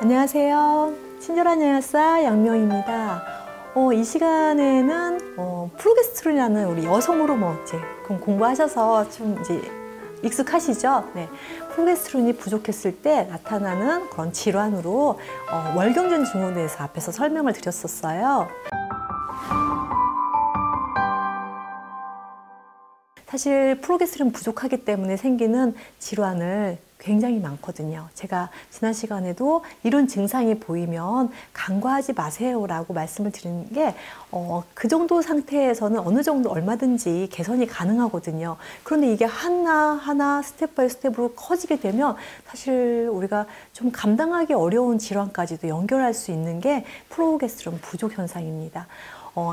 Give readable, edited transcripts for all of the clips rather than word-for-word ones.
안녕하세요. 친절한 영양사 양명입니다. 이 시간에는 프로게스테론이라는 우리 여성 호르몬 그럼 공부하셔서 좀 이제 익숙하시죠? 네. 프로게스테론이 부족했을 때 나타나는 그런 질환으로 월경련 증후군에 대해서 앞에서 설명을 드렸었어요. 사실 프로게스테론 부족하기 때문에 생기는 질환을 굉장히 많거든요. 제가 지난 시간에도 이런 증상이 보이면 간과하지 마세요 라고 말씀을 드리는 게 그 정도 상태에서는 어느 정도 얼마든지 개선이 가능하거든요. 그런데 이게 하나하나 스텝 바이 스텝으로 커지게 되면 사실 우리가 좀 감당하기 어려운 질환까지도 연결할 수 있는 게 프로게스테론 부족 현상입니다.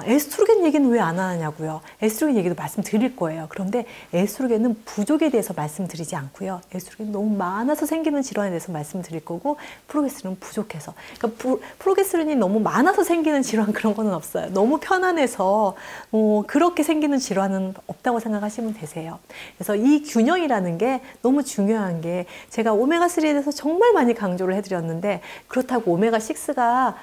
에스트로겐 얘기는 왜 안 하냐고요. 에스트로겐 얘기도 말씀드릴 거예요. 그런데 에스트로겐은 부족에 대해서 말씀드리지 않고요. 에스트로겐이 너무 많아서 생기는 질환에 대해서 말씀드릴 거고, 프로게스테론은 부족해서. 그러니까 프로게스테론이 너무 많아서 생기는 질환 그런 거는 없어요. 너무 편안해서 그렇게 생기는 질환은 없다고 생각하시면 되세요. 그래서 이 균형이라는 게 너무 중요한 게, 제가 오메가3에 대해서 정말 많이 강조를 해드렸는데, 그렇다고 오메가6가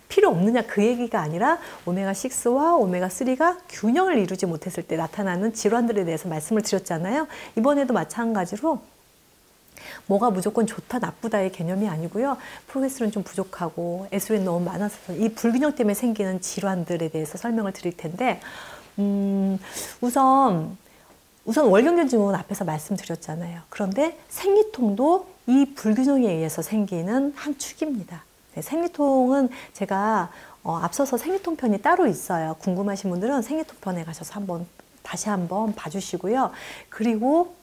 필요 없느냐 그 얘기가 아니라 오메가6와 오메가3가 균형을 이루지 못했을 때 나타나는 질환들에 대해서 말씀을 드렸잖아요. 이번에도 마찬가지로 뭐가 무조건 좋다 나쁘다의 개념이 아니고요. 프로게스테론 좀 부족하고 에스트로겐 너무 많아서 이 불균형 때문에 생기는 질환들에 대해서 설명을 드릴 텐데, 우선 월경련 증후군 앞에서 말씀드렸잖아요. 그런데 생리통도 이 불균형에 의해서 생기는 한 축입니다. 네, 생리통은 제가 앞서서 생리통 편이 따로 있어요. 궁금하신 분들은 생리통 편에 가셔서 다시 한번 봐주시고요. 그리고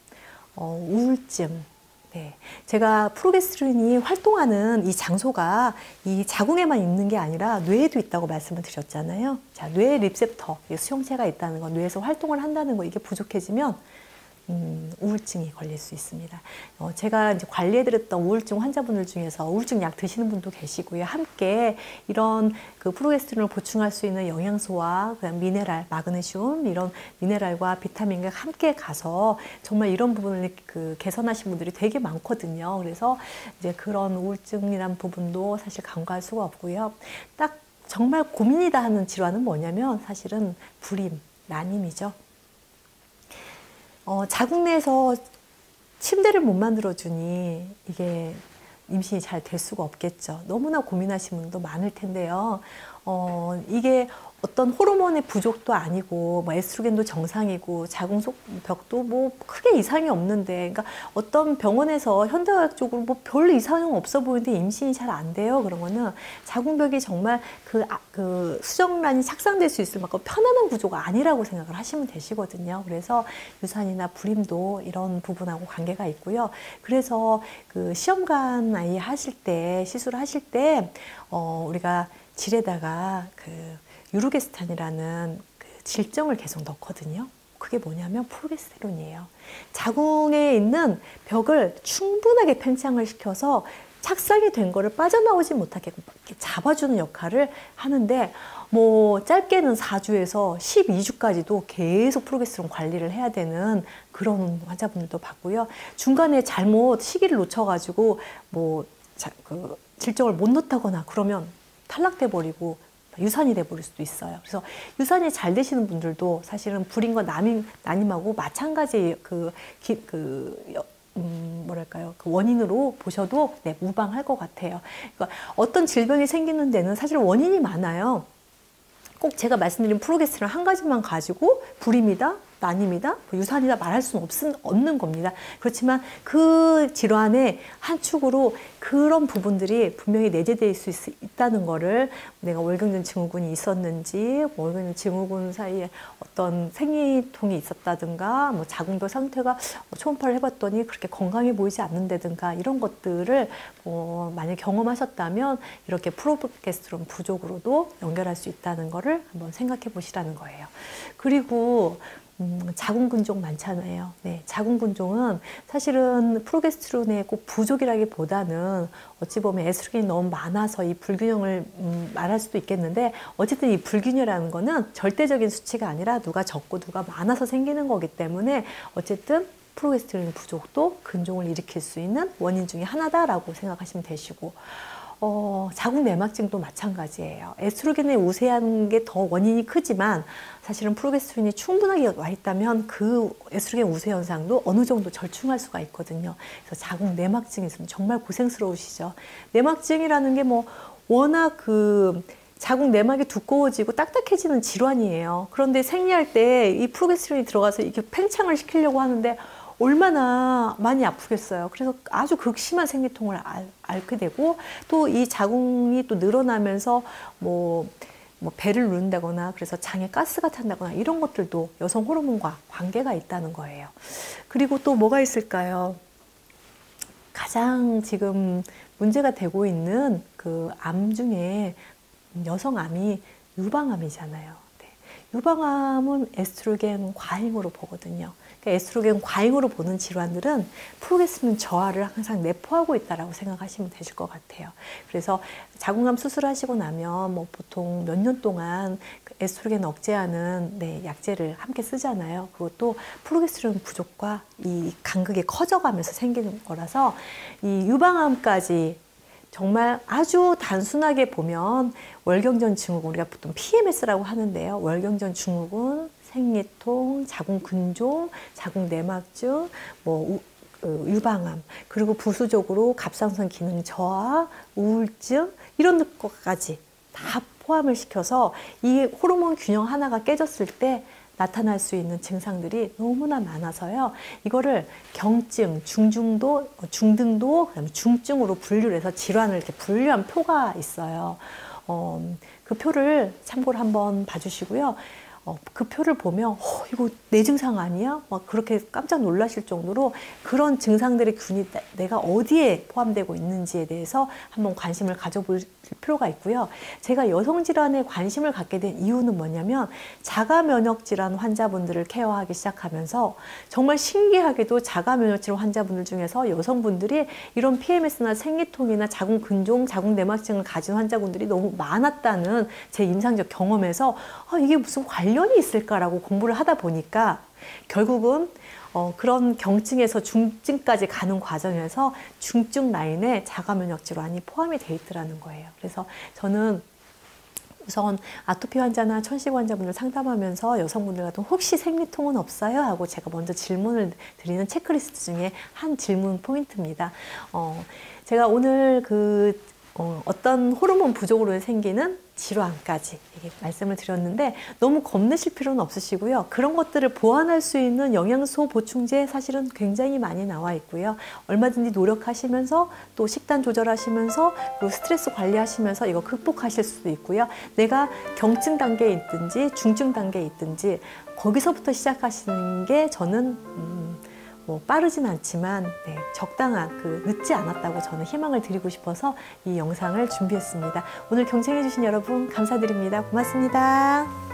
우울증. 네, 제가 프로게스테론이 활동하는 이 장소가 이 자궁에만 있는 게 아니라 뇌에도 있다고 말씀을 드렸잖아요. 자, 뇌 리셉터, 수용체가 있다는 거, 뇌에서 활동을 한다는 거, 이게 부족해지면 우울증이 걸릴 수 있습니다. 제가 이제 관리해드렸던 우울증 환자분들 중에서 우울증 약 드시는 분도 계시고요. 함께 이런 그 프로게스테론을 보충할 수 있는 영양소와 그다음 미네랄, 마그네슘 이런 미네랄과 비타민과 함께 가서 정말 이런 부분을 개선하신 분들이 되게 많거든요. 그래서 이제 그런 우울증이란 부분도 사실 간과할 수가 없고요. 딱 정말 고민이다 하는 질환은 뭐냐면 사실은 불임, 난임이죠. 자궁 내에서 침대를 못 만들어주니 이게 임신이 잘 될 수가 없겠죠. 너무나 고민하시는 분도 많을 텐데요. 이게 어떤 호르몬의 부족도 아니고, 에스트로겐도 정상이고, 자궁 속벽도 뭐 크게 이상이 없는데, 그러니까 어떤 병원에서 현대의학적으로 뭐 별 이상은 없어 보이는데 임신이 잘 안 돼요. 그런 거는 자궁벽이 정말 그 수정란이 착상될 수 있을 만큼 편안한 구조가 아니라고 생각을 하시면 되시거든요. 그래서 유산이나 불임도 이런 부분하고 관계가 있고요. 그래서 그 시험관 아이 하실 때, 시술하실 때, 우리가 질에다가 유르게스탄이라는 질정을 계속 넣거든요. 그게 뭐냐면 프로게스테론이에요. 자궁에 있는 벽을 충분하게 팽창을 시켜서 착상이 된 거를 빠져나오지 못하게 이렇게 잡아주는 역할을 하는데, 뭐 짧게는 4주에서 12주까지도 계속 프로게스테론 관리를 해야 되는 그런 환자분들도 봤고요. 중간에 잘못 시기를 놓쳐가지고 질정을 못 넣다거나 그러면 탈락돼 버리고 유산이 돼버릴 수도 있어요. 그래서 유산이 잘 되시는 분들도 사실은 불임과 난임하고 마찬가지의 뭐랄까요, 그 원인으로 보셔도 무방할 것 같아요. 그러니까 어떤 질병이 생기는 데는 사실 원인이 많아요. 꼭 제가 말씀드린 프로게스테론 한 가지만 가지고 불임이다, 난임이다, 유산이다 말할 수는 없는 겁니다. 그렇지만 그 질환의 한 축으로 그런 부분들이 분명히 내재되어 있을 수 있다는 거를, 내가 월경련 증후군이 있었는지, 월경련 증후군 사이에 어떤 생리통이 있었다든가, 자궁벽 상태가 초음파를 해봤더니 그렇게 건강해 보이지 않는다든가, 이런 것들을 만약 경험하셨다면 이렇게 프로게스테론 부족으로도 연결할 수 있다는 거를 한번 생각해 보시라는 거예요. 그리고 자궁근종 많잖아요. 네, 자궁근종은 사실은 프로게스테론의 꼭 부족이라기보다는 어찌 보면 에스트로겐이 너무 많아서 이 불균형을 말할 수도 있겠는데, 어쨌든 이 불균형이라는 거는 절대적인 수치가 아니라 누가 적고 누가 많아서 생기는 거기 때문에 어쨌든 프로게스테론 부족도 근종을 일으킬 수 있는 원인 중에 하나다라고 생각하시면 되시고, 자궁 내막증도 마찬가지예요. 에스트로겐의 우세한 게 더 원인이 크지만 사실은 프로게스테론이 충분하게 와 있다면 그 에스트로겐 우세 현상도 어느 정도 절충할 수가 있거든요. 그래서 자궁 내막증이 있으면 정말 고생스러우시죠. 내막증이라는 게 뭐 워낙 그 자궁 내막이 두꺼워지고 딱딱해지는 질환이에요. 그런데 생리할 때 이 프로게스테론이 들어가서 이렇게 팽창을 시키려고 하는데 얼마나 많이 아프겠어요. 그래서 아주 극심한 생리통을 앓게 되고 또 이 자궁이 또 늘어나면서 뭐 배를 누른다거나 그래서 장에 가스가 찬다거나 이런 것들도 여성 호르몬과 관계가 있다는 거예요. 그리고 또 뭐가 있을까요? 가장 지금 문제가 되고 있는 그 암 중에 여성암이 유방암이잖아요. 네. 유방암은 에스트로겐 과잉으로 보거든요. 그러니까 에스트로겐 과잉으로 보는 질환들은 프로게스테론 저하를 항상 내포하고 있다라고 생각하시면 되실 것 같아요. 그래서 자궁암 수술하시고 나면 뭐 보통 몇 년 동안 에스트로겐 억제하는 약제를 함께 쓰잖아요. 그것도 프로게스테론 부족과 이 간극이 커져가면서 생기는 거라서 이 유방암까지 정말 아주 단순하게 보면 월경전 증후군, 우리가 보통 PMS라고 하는데요. 월경전 증후군, 생리통, 자궁 근종, 자궁 내막증, 유방암, 그리고 부수적으로 갑상선 기능 저하, 우울증 이런 것까지 다 포함을 시켜서 이 호르몬 균형 하나가 깨졌을 때 나타날 수 있는 증상들이 너무나 많아서요. 이거를 경증, 중증도, 그다음에 중증으로 분류를 해서 질환을 이렇게 분류한 표가 있어요. 그 표를 참고로 한번 봐주시고요. 그 표를 보면 이거 내 증상 아니야? 막 그렇게 깜짝 놀라실 정도로 그런 증상들의 균이 내가 어디에 포함되고 있는지에 대해서 한번 관심을 가져볼 필요가 있고요. 제가 여성 질환에 관심을 갖게 된 이유는 뭐냐면 자가 면역 질환 환자분들을 케어하기 시작하면서 정말 신기하게도 자가 면역 질환 환자분들 중에서 여성분들이 이런 PMS나 생리통이나 자궁 근종, 자궁 내막증을 가진 환자분들이 너무 많았다는 제 임상적 경험에서 이게 무슨 관련이 있을까라고 공부를 하다 보니까 결국은 그런 경증에서 중증까지 가는 과정에서 중증 라인에 자가 면역 질환이 포함이 돼 있더라는 거예요. 그래서 저는 우선 아토피 환자나 천식 환자분들 상담하면서 여성분들 같은 혹시 생리통은 없어요? 하고 제가 먼저 질문을 드리는 체크리스트 중에 한 질문 포인트입니다. 제가 오늘 어떤 호르몬 부족으로 생기는 질환까지 이렇게 말씀을 드렸는데 너무 겁내실 필요는 없으시고요. 그런 것들을 보완할 수 있는 영양소 보충제 사실은 굉장히 많이 나와 있고요. 얼마든지 노력하시면서 또 식단 조절하시면서 그리고 스트레스 관리하시면서 이거 극복하실 수도 있고요. 내가 경증 단계에 있든지 중증 단계에 있든지 거기서부터 시작하시는 게 저는 빠르진 않지만 적당한 늦지 않았다고 저는 희망을 드리고 싶어서 이 영상을 준비했습니다. 오늘 경청해 주신 여러분 감사드립니다. 고맙습니다.